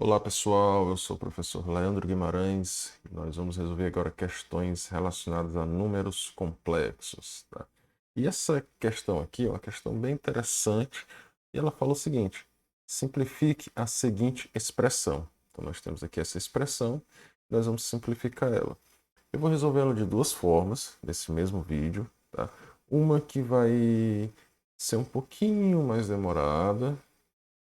Olá pessoal, eu sou o professor Leandro Guimarães e nós vamos resolver agora questões relacionadas a números complexos, tá? E essa questão aqui é uma questão bem interessante e ela fala o seguinte: simplifique a seguinte expressão. Então nós temos aqui essa expressão, nós vamos simplificar ela. Eu vou resolver ela de duas formas nesse mesmo vídeo, tá? Uma que vai ser um pouquinho mais demorada,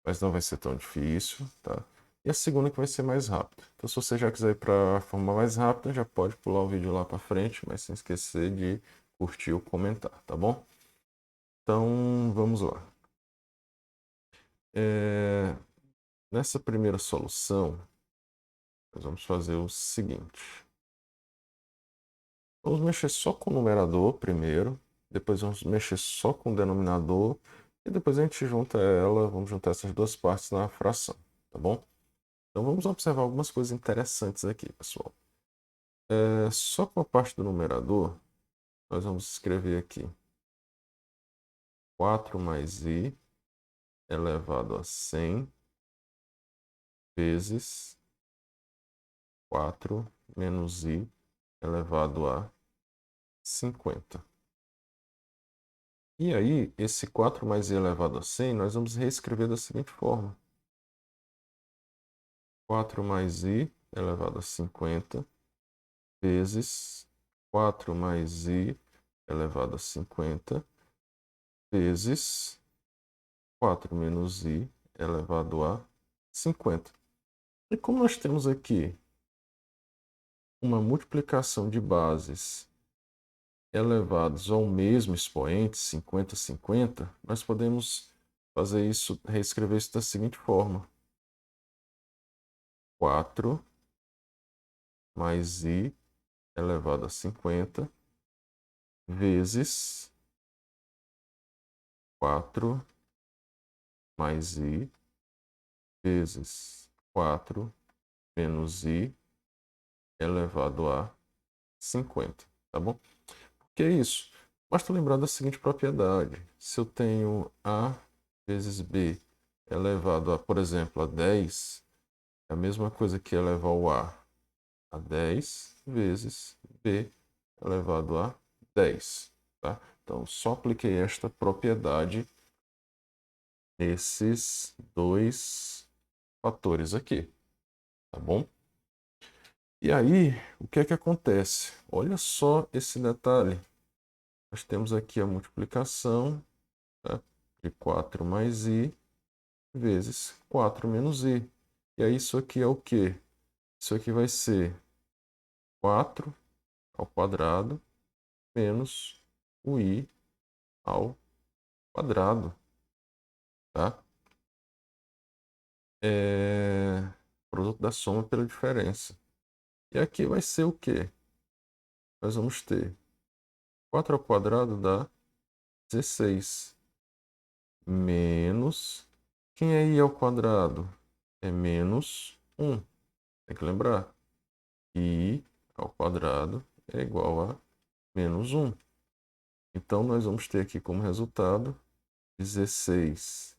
mas não vai ser tão difícil, tá? E a segunda que vai ser mais rápida. Então, se você já quiser ir para a forma mais rápida, já pode pular o vídeo lá para frente, mas sem esquecer de curtir ou comentar, tá bom? Então, vamos lá. Nessa primeira solução, nós vamos fazer o seguinte. Vamos mexer só com o numerador primeiro, depois vamos mexer só com o denominador, e depois a gente junta ela, vamos juntar essas duas partes na fração, tá bom? Então vamos observar algumas coisas interessantes aqui, pessoal. Só com a parte do numerador, nós vamos escrever aqui 4 mais i elevado a 100 vezes 4 menos i elevado a 50. E aí, esse 4 mais i elevado a 100, nós vamos reescrever da seguinte forma. 4 mais i elevado a 50 vezes 4 mais i elevado a 50 vezes 4 menos i elevado a 50. E como nós temos aqui uma multiplicação de bases elevados ao mesmo expoente, 50, 50, nós podemos fazer isso, reescrever isso da seguinte forma. 4 mais i elevado a 50 vezes 4 mais i vezes 4 menos i elevado a 50, tá bom? Que é isso? Basta lembrar da seguinte propriedade. Se eu tenho A vezes B elevado a, por exemplo, a 10, é a mesma coisa que elevar o A 10 vezes B elevado a 10. Tá? Então, só apliquei esta propriedade nesses dois fatores aqui. Tá bom? E aí, o que é que acontece? Olha só esse detalhe. Nós temos aqui a multiplicação, tá, de 4 mais i vezes 4 menos i. E aí isso aqui é o quê? Isso aqui vai ser 4 ao quadrado menos o i ao quadrado, tá? Produto da soma pela diferença. E aqui vai ser o quê? Nós vamos ter 4 ao quadrado dá 16 menos, quem é i ao quadrado? É menos 1. Tem que lembrar. I ao quadrado é igual a menos 1. Então, nós vamos ter aqui como resultado 16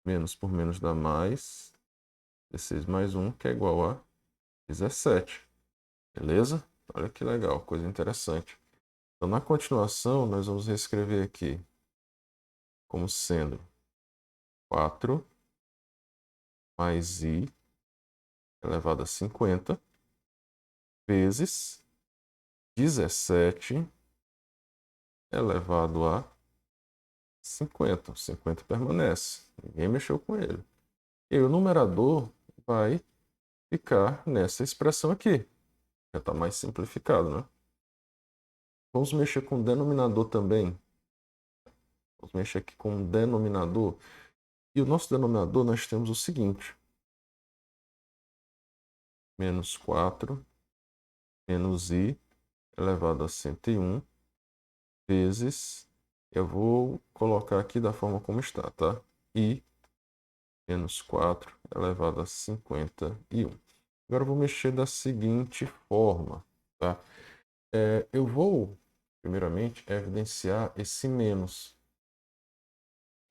menos por menos dá mais, 16 mais 1, que é igual a 17. Beleza? Olha que legal, coisa interessante. Então, na continuação, nós vamos reescrever aqui como sendo 4 mais i elevado a 50 vezes 17 elevado a 50. O 50 permanece. Ninguém mexeu com ele. E o numerador vai ficar nessa expressão aqui. Já está mais simplificado, né? Vamos mexer com o denominador também. Vamos mexer aqui com o denominador. E o nosso denominador nós temos o seguinte. Menos 4 menos i elevado a 101 vezes... Eu vou colocar aqui da forma como está, tá? I menos 4 elevado a 51. Agora eu vou mexer da seguinte forma, tá? Eu vou, primeiramente, evidenciar esse menos.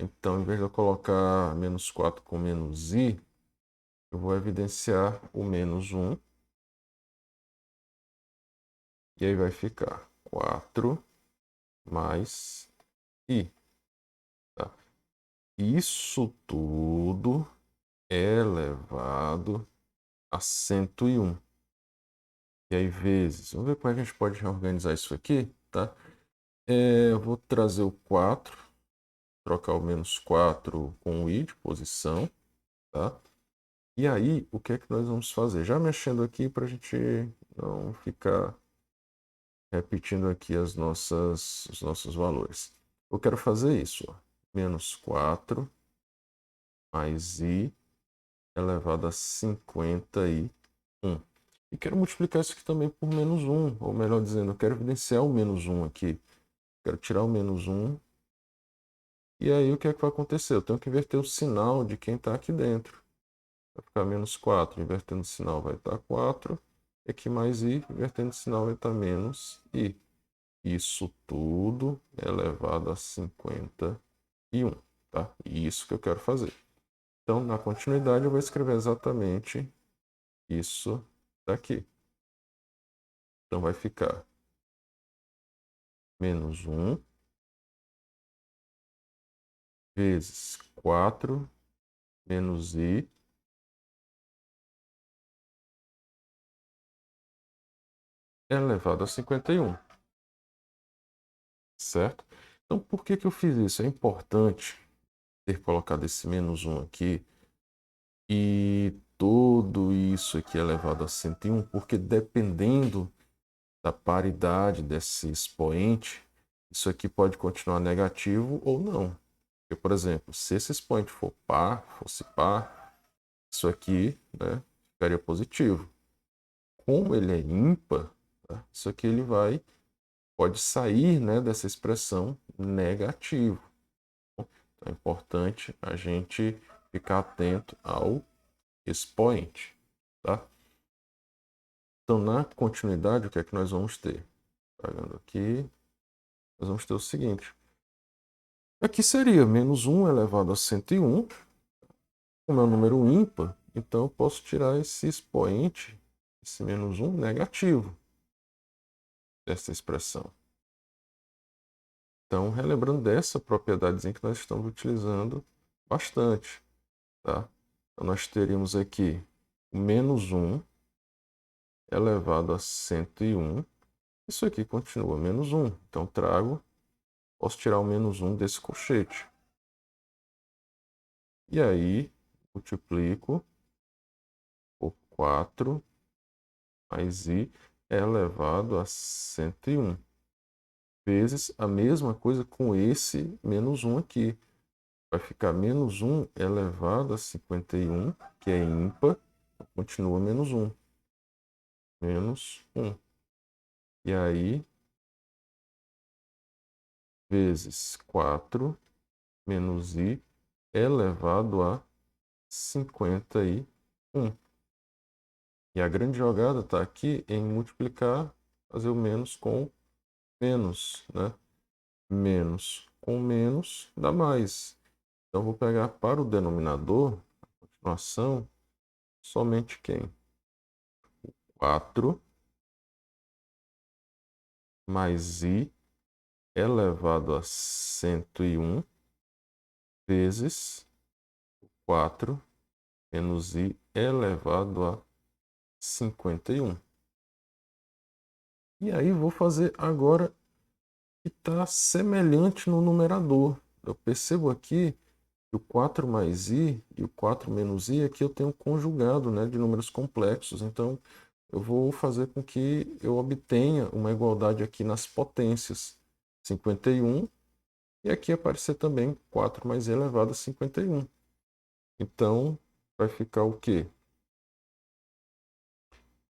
Então, em vez de eu colocar menos 4 com menos i, eu vou evidenciar o menos 1. E aí vai ficar 4 mais i. Tá? Isso tudo elevado a 101. E aí vezes. Vamos ver como é que a gente pode reorganizar isso aqui, tá? Eu vou trazer o 4, trocar o menos 4 com o i de posição, tá? E aí, o que é que nós vamos fazer? Já mexendo aqui para a gente não ficar repetindo aqui os nossos valores. Eu quero fazer isso, ó. Menos 4 mais i elevado a 51. E quero multiplicar isso aqui também por menos 1, ou melhor dizendo, eu quero evidenciar o menos 1 aqui. Quero tirar o menos 1. E aí o que é que vai acontecer? Eu tenho que inverter o sinal de quem está aqui dentro. Vai ficar menos 4, invertendo o sinal vai estar 4. E aqui mais i, invertendo o sinal vai estar menos i. Isso tudo elevado a 51, tá? E isso que eu quero fazer. Então, na continuidade, eu vou escrever exatamente isso daqui. Então, vai ficar menos 1 vezes 4 menos i elevado a 51, certo? Então, por que que eu fiz isso? É importante ter colocado esse menos 1 aqui e tudo isso aqui elevado a 101, porque dependendo da paridade desse expoente, isso aqui pode continuar negativo ou não. Porque, por exemplo, se esse expoente fosse par, isso aqui, né, ficaria positivo. Como ele é ímpar, tá, isso aqui pode sair, né, dessa expressão negativo. Então é importante a gente ficar atento ao expoente, tá? Então, na continuidade, o que é que nós vamos ter? Pegando aqui, nós vamos ter o seguinte. Aqui seria menos 1 elevado a 101. Como é um número ímpar, então eu posso tirar esse expoente, esse menos 1, negativo dessa expressão. Então, relembrando dessa propriedadezinha que nós estamos utilizando bastante, tá? Então, nós teríamos aqui o menos 1 elevado a 101. Isso aqui continua menos 1. Então, posso tirar o menos 1 desse colchete. E aí, multiplico por 4 mais i elevado a 101. Vezes a mesma coisa com esse menos 1 aqui. Vai ficar menos 1 elevado a 51, que é ímpar, continua menos 1. Menos 1. E aí, vezes 4 menos i elevado a 51. E a grande jogada está aqui em multiplicar, fazer o menos com menos, né? Menos com menos dá mais. Então, eu vou pegar para o denominador, a continuação, somente quem? 4 mais i elevado a 101 vezes 4 menos i elevado a 51. E aí, vou fazer agora que está semelhante no numerador. Eu percebo aqui que o 4 mais i e o 4 menos i, aqui eu tenho conjugado, né, de números complexos. Então, eu vou fazer com que eu obtenha uma igualdade aqui nas potências. 51, e aqui aparecer também 4 mais i elevado a 51. Então, vai ficar o quê?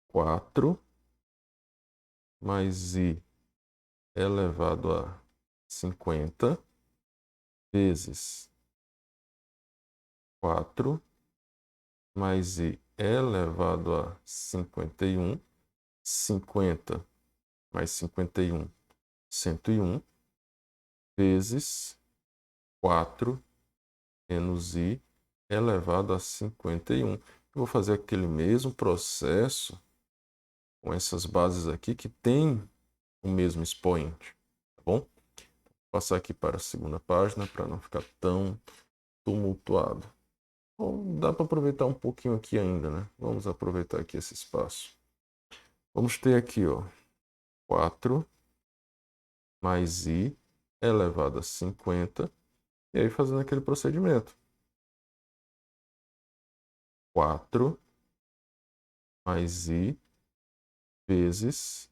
4 mais i elevado a 50 vezes 4 mais i elevado a 51. 50 mais 51, 101, vezes 4 menos i elevado a 51. vou fazer aquele mesmo processo com essas bases aqui que tem o mesmo expoente, tá bom? Vou passar aqui para a segunda página para não ficar tão tumultuado. Bom, dá para aproveitar um pouquinho aqui ainda, né? Vamos aproveitar aqui esse espaço. Vamos ter aqui, ó, 4 mais i elevado a 50. E aí fazendo aquele procedimento. 4 mais i vezes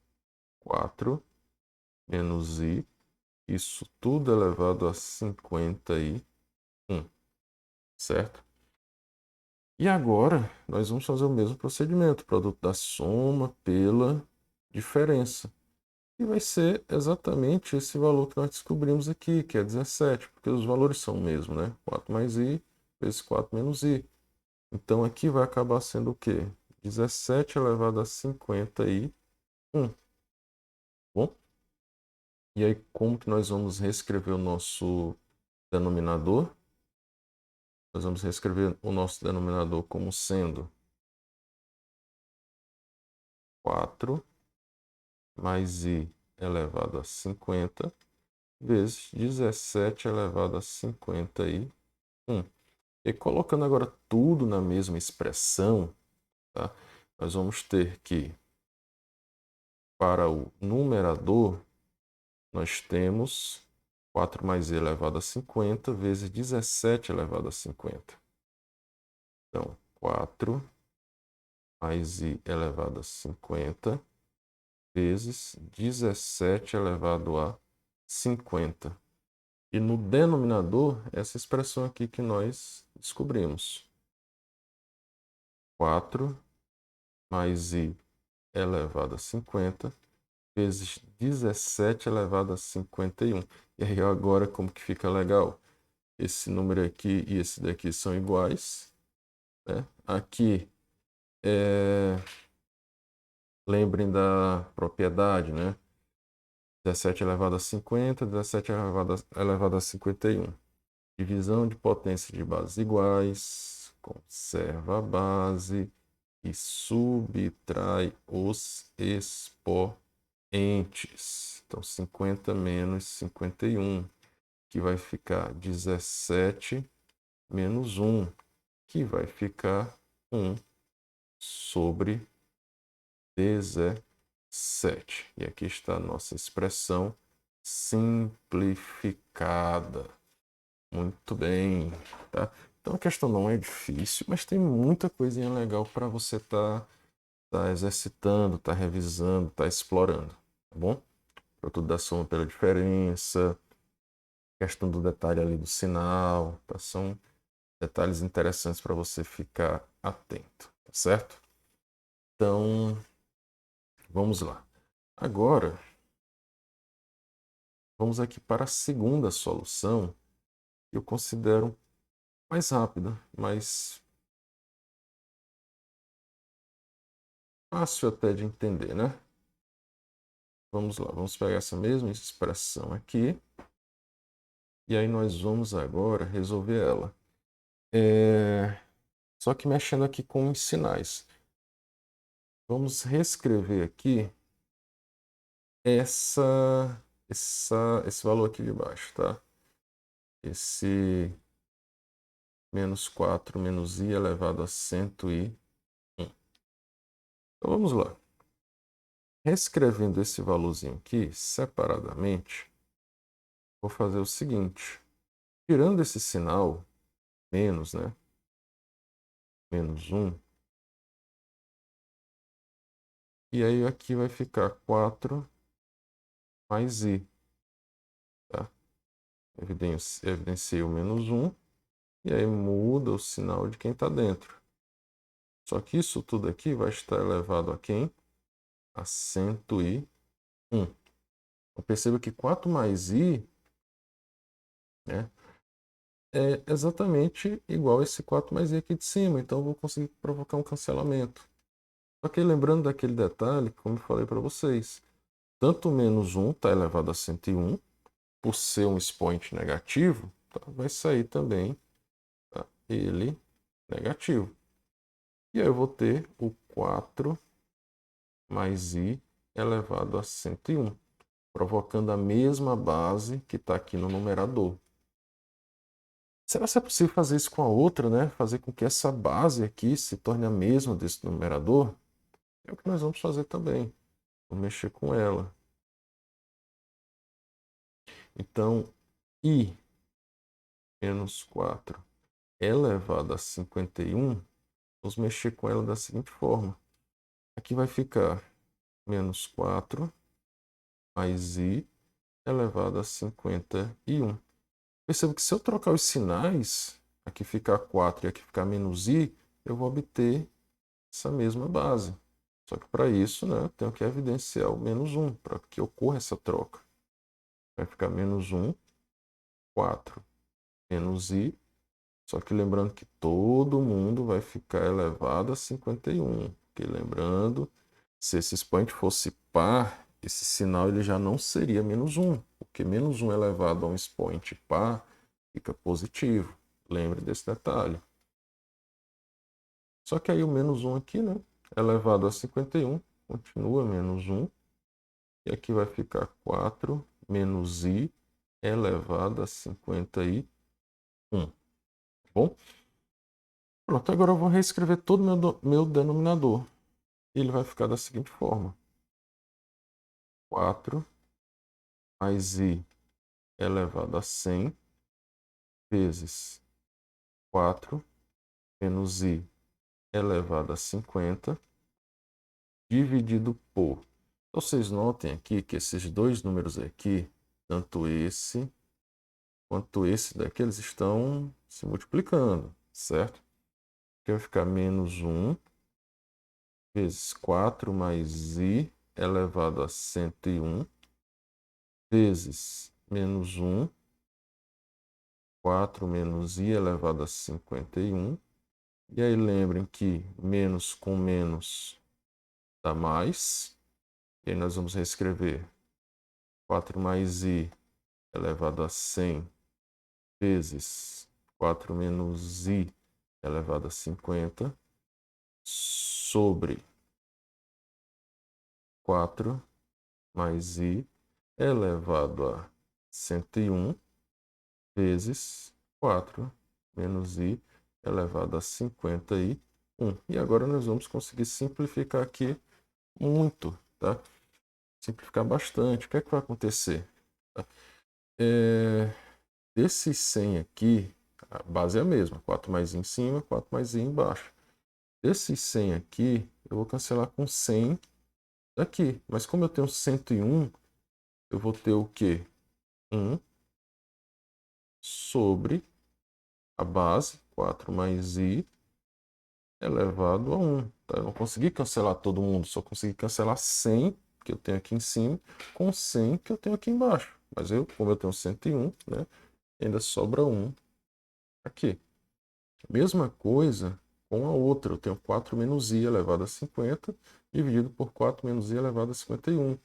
4 menos i. Isso tudo elevado a 51, certo? E agora nós vamos fazer o mesmo procedimento, produto da soma pela diferença. E vai ser exatamente esse valor que nós descobrimos aqui, que é 17, porque os valores são o mesmo, né? 4 mais i vezes 4 menos i. Então aqui vai acabar sendo o quê? 17 elevado a 51. Bom? E aí como que nós vamos reescrever o nosso denominador? Nós vamos reescrever o nosso denominador como sendo 4 mais i elevado a 50 vezes 17 elevado a 51. E colocando agora tudo na mesma expressão, tá? Nós vamos ter que, para o numerador, nós temos 4 mais i elevado a 50 vezes 17 elevado a 50. Então, 4 mais i elevado a 50 vezes 17 elevado a 50. E no denominador, essa expressão aqui que nós descobrimos. 4 mais i elevado a 50 vezes 17 elevado a 51. E aí agora como que fica legal? Esse número aqui e esse daqui são iguais, né? Aqui, lembrem da propriedade, né? 17 elevado a 50, 17 elevado a 51. Divisão de potência de bases iguais, conserva a base e subtrai os expoentes. Então, 50 menos 51, que vai ficar 17 menos 1, que vai ficar 1 sobre 17. E aqui está a nossa expressão simplificada. Muito bem, tá? Então a questão não é difícil, mas tem muita coisinha legal para você tá exercitando, tá revisando, tá explorando, tá bom? Produto da soma pela diferença, questão do detalhe ali do sinal, tá? São detalhes interessantes para você ficar atento, tá certo? Então, vamos lá. Agora, vamos aqui para a segunda solução, que eu considero mais rápida, mais fácil até de entender, né? Vamos lá, vamos pegar essa mesma expressão aqui e aí nós vamos agora resolver ela. Só que mexendo aqui com os sinais. Vamos reescrever aqui esse valor aqui de baixo, tá? Esse menos 4 menos i elevado a 101. Então vamos lá. Reescrevendo esse valorzinho aqui separadamente, vou fazer o seguinte. Tirando esse sinal, menos, né? Menos 1. E aí aqui vai ficar 4 mais i. Tá? Evidenciei o menos 1. E aí muda o sinal de quem está dentro. Só que isso tudo aqui vai estar elevado a quem? A 101. Então perceba que 4 mais i, né, é exatamente igual a esse 4 mais i aqui de cima. Então eu vou conseguir provocar um cancelamento. Só que lembrando daquele detalhe, como eu falei para vocês, tanto o menos 1 está elevado a 101, por ser um expoente negativo, tá, vai sair também, tá, ele negativo. E aí eu vou ter o 4 mais i elevado a 101, provocando a mesma base que está aqui no numerador. Será que é possível fazer isso com a outra, né? Fazer com que essa base aqui se torne a mesma desse numerador? É o que nós vamos fazer também. Vou mexer com ela. Então, i menos 4 elevado a 51, vamos mexer com ela da seguinte forma. Aqui vai ficar menos 4 mais i elevado a 51. Perceba que se eu trocar os sinais, aqui ficar 4 e aqui ficar menos i, eu vou obter essa mesma base. Só que para isso, né, eu tenho que evidenciar o menos 1, para que ocorra essa troca. Vai ficar menos 1, 4 menos i, só que lembrando que todo mundo vai ficar elevado a 51. Porque lembrando, se esse expoente fosse par, esse sinal ele já não seria menos 1, porque menos 1 elevado a um expoente par fica positivo. Lembre desse detalhe. Só que aí o menos 1 aqui, né, elevado a 51, continua menos 1. E aqui vai ficar 4 menos i elevado a 51. Bom? Pronto, agora eu vou reescrever todo o meu denominador. Ele vai ficar da seguinte forma. 4 mais i elevado a 100 vezes 4 menos i elevado a 50 dividido por... Então, vocês notem aqui que esses dois números aqui, tanto esse quanto esse daqui, eles estão se multiplicando, certo? Aqui vai ficar menos 1 vezes 4 mais i elevado a 101 vezes menos 1, 4 menos i elevado a 51. E aí lembrem que menos com menos dá mais. E aí nós vamos reescrever 4 mais i elevado a 100 vezes 4 menos i elevado a 50 sobre 4 mais i elevado a 101 vezes 4 menos i elevado a 51. E agora nós vamos conseguir simplificar aqui muito, tá? Simplificar bastante. O que é que vai acontecer? Desses 100 aqui, a base é a mesma. 4 mais i em cima, 4 mais i embaixo. Desses 100 aqui, eu vou cancelar com 100 daqui. Mas como eu tenho 101, eu vou ter o quê? 1 sobre a base, 4 mais i elevado a 1. Tá? Eu não consegui cancelar todo mundo, só consegui cancelar 100 que eu tenho aqui em cima com 100 que eu tenho aqui embaixo. Mas como eu tenho 101, né, ainda sobra 1 aqui. Mesma coisa com a outra. Eu tenho 4 menos i elevado a 50 dividido por 4 menos i elevado a 51.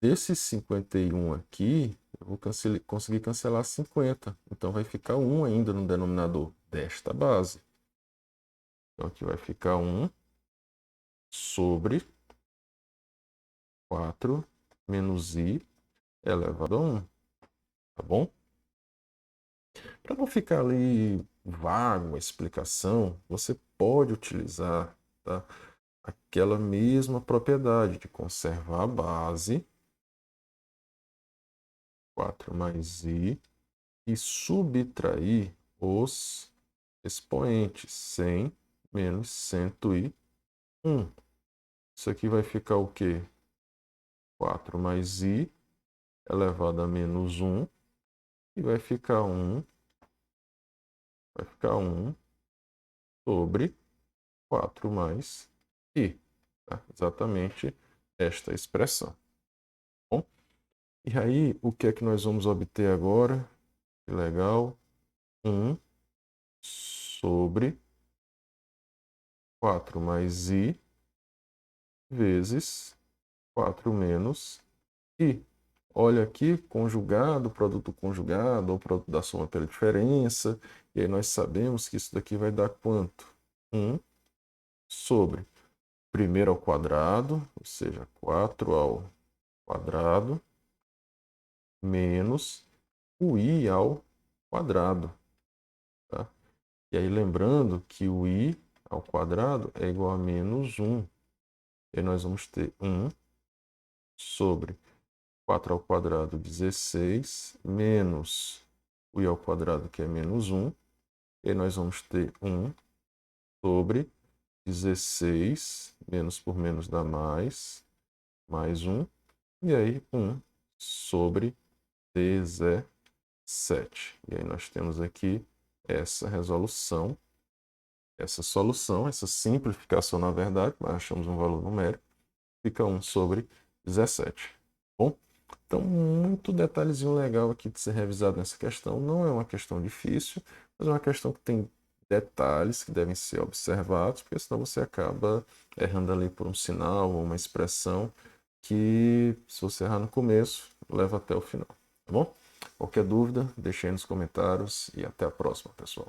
Desses 51 aqui, eu vou conseguir cancelar 50. Então vai ficar 1 ainda no denominador desta base. Então aqui vai ficar 1 sobre 4 menos i elevado a 1. Tá bom? Para não ficar ali vago a explicação, você pode utilizar, tá, aquela mesma propriedade de conservar a base, 4 mais i, e subtrair os expoentes, 100 menos 101. Isso aqui vai ficar o quê? 4 mais i elevado a menos 1, e vai ficar 1 sobre 4 mais i. Tá? Exatamente esta expressão. Bom, e aí, o que é que nós vamos obter agora? Que legal. 1 sobre 4 mais i vezes 4 menos i. Olha aqui, conjugado, produto conjugado, ou produto da soma pela diferença. E aí nós sabemos que isso daqui vai dar quanto? 1 sobre primeiro ao quadrado, ou seja, 4 ao quadrado, menos o i ao quadrado. Tá? E aí lembrando que o i ao quadrado é igual a menos 1. E aí nós vamos ter 1 sobre 4 ao quadrado, 16, menos o i ao quadrado, que é menos 1. E aí nós vamos ter 1 sobre 16, menos por menos dá mais 1. E aí 1 sobre 17. E aí nós temos aqui essa resolução, essa solução, essa simplificação, na verdade, mas achamos um valor numérico, fica 1 sobre 17. Bom, então muito detalhezinho legal aqui de ser revisado nessa questão. Não é uma questão difícil, mas é uma questão que tem detalhes que devem ser observados, porque senão você acaba errando ali por um sinal ou uma expressão que, se você errar no começo, leva até o final, tá bom? Qualquer dúvida, deixe aí nos comentários e até a próxima, pessoal.